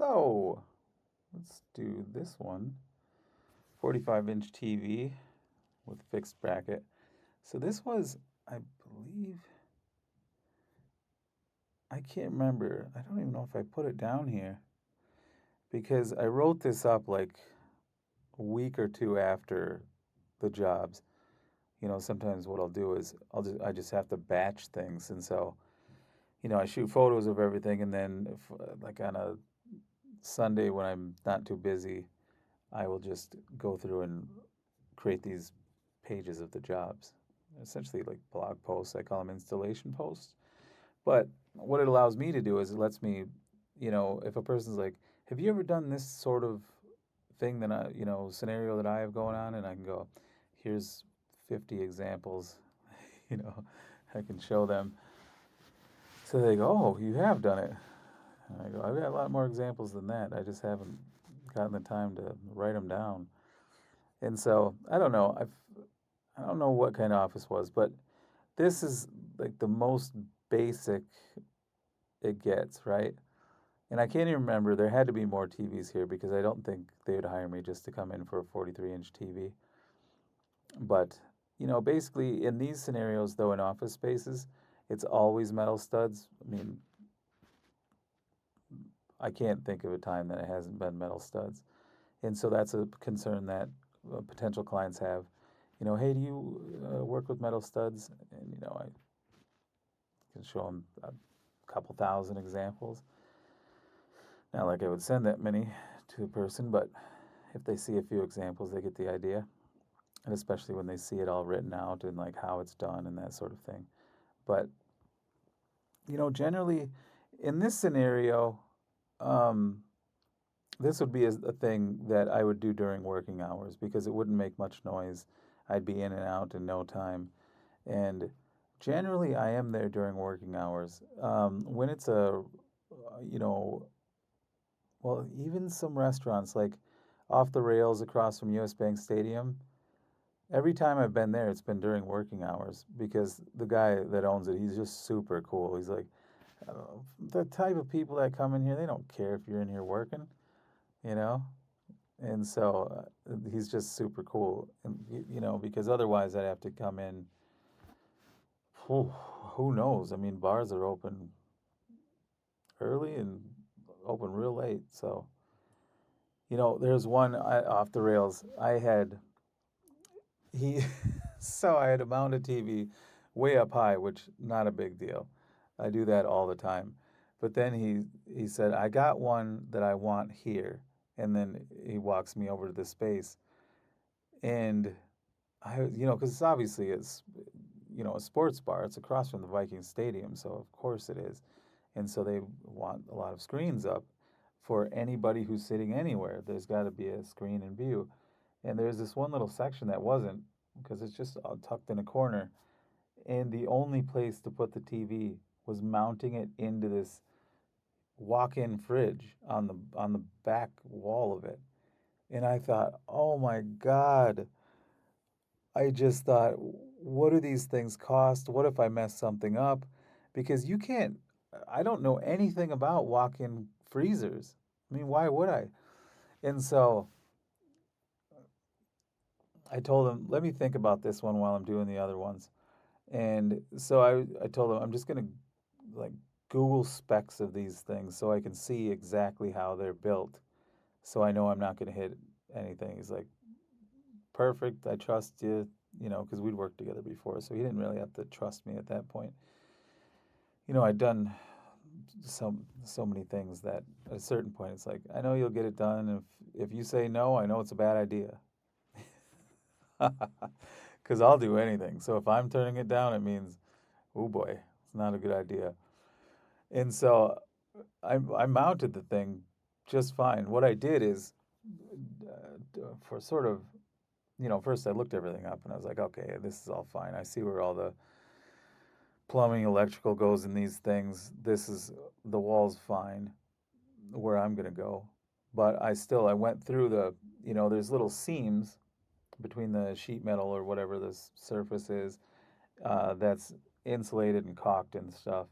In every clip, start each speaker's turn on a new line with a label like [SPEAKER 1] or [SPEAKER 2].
[SPEAKER 1] So let's do this one. 45-inch TV with fixed bracket. So this was, I believe, I can't remember. I don't even know if I put it down here because I wrote this up like a week or two after the jobs. Sometimes what I'll do is I just have to batch things, and so I shoot photos of everything, and then like on a Sunday when I'm not too busy, I will just go through and create these pages of the jobs. Essentially, like blog posts, I call them installation posts. But what it allows me to do is it lets me, if a person's like, "Have you ever done this sort of thing that scenario that I have going on?" And I can go, "Here's 50 examples." you know, I can show them. So they go, "Oh, you have done it." And I go, "I've got a lot more examples than that. I just haven't gotten the time to write them down." And so I don't know. I don't know what kind of office was, but this is like the most basic it gets, right? And I can't even remember. There had to be more TVs here because I don't think they would hire me just to come in for a 43-inch TV. But, basically in these scenarios, though, in office spaces, it's always metal studs. I mean, I can't think of a time that it hasn't been metal studs. And so that's a concern that potential clients have. Hey, do you work with metal studs? And, I can show them a couple thousand examples. Not like I would send that many to a person, but if they see a few examples, they get the idea. And especially when they see it all written out and like how it's done and that sort of thing. But, generally in this scenario, um, this would be a thing that I would do during working hours because it wouldn't make much noise. I'd be in and out in no time. And generally, I am there during working hours. When it's you know, well, even some restaurants like off the rails across from US Bank Stadium, every time I've been there, it's been during working hours because the guy that owns it, he's just super cool. He's like, uh, the type of people that come in here, they don't care if you're in here working, you know? And so he's just super cool. And, because otherwise I'd have to come in, whew, who knows? I mean, bars are open early and open real late. So, there's one off the rails. He, so I had to mount a TV way up high, which not a big deal. I do that all the time. But then he said, "I got one that I want here." And then he walks me over to the space. And because it's obviously a sports bar. It's across from the Vikings Stadium, so of course it is. And so they want a lot of screens up for anybody who's sitting anywhere. There's got to be a screen in view. And there's this one little section that wasn't because it's just tucked in a corner. And the only place to put the TV was mounting it into this walk-in fridge on the back wall of it. And I thought, "Oh my God." I just thought, what do these things cost? What if I mess something up? Because I don't know anything about walk in freezers. I mean, why would I? And so I told him, let me think about this one while I'm doing the other ones. And so I told him, I'm just going to like Google specs of these things so I can see exactly how they're built. So I know I'm not going to hit anything. He's like, "Perfect. I trust you," because we'd worked together before. So he didn't really have to trust me at that point. I'd done so many things that at a certain point it's like, I know you'll get it done. If you say no, I know it's a bad idea. Because I'll do anything. So if I'm turning it down, it means, oh boy, it's not a good idea. And so I mounted the thing just fine. What I did is, for sort of, first I looked everything up and I was like, okay, this is all fine. I see where all the plumbing, electrical goes in these things. The wall's fine where I'm going to go. But I went through there's little seams between the sheet metal or whatever this surface is that's insulated and caulked and stuff.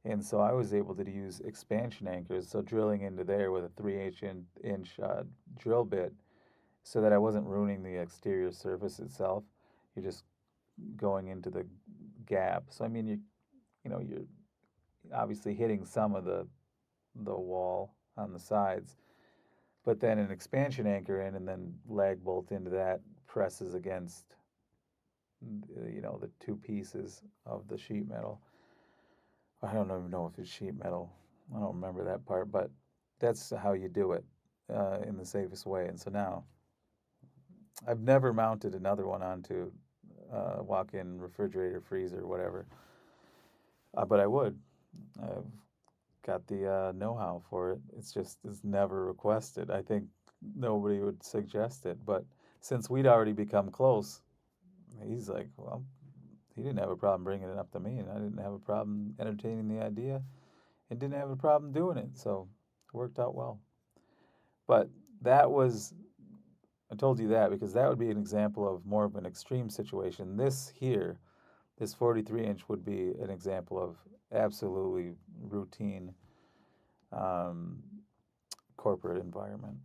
[SPEAKER 1] And so I was able to use expansion anchors, so drilling into there with a 3/8 inch drill bit, so that I wasn't ruining the exterior surface itself. You're just going into the gap. So I mean, you're obviously hitting some of the wall on the sides, but then an expansion anchor in, and then lag bolt into that presses against the two pieces of the sheet metal. I don't even know if it's sheet metal. I don't remember that part, but that's how you do it in the safest way. And so now I've never mounted another one onto walk-in refrigerator, freezer, whatever, but I would. I've got the know-how for it. It's never requested. I think nobody would suggest it, but since we'd already become close, he's like, well, he didn't have a problem bringing it up to me, and I didn't have a problem entertaining the idea, and didn't have a problem doing it. So it worked out well. But that was, I told you that because that would be an example of more of an extreme situation. This here, this 43-inch would be an example of absolutely routine um, corporate environment.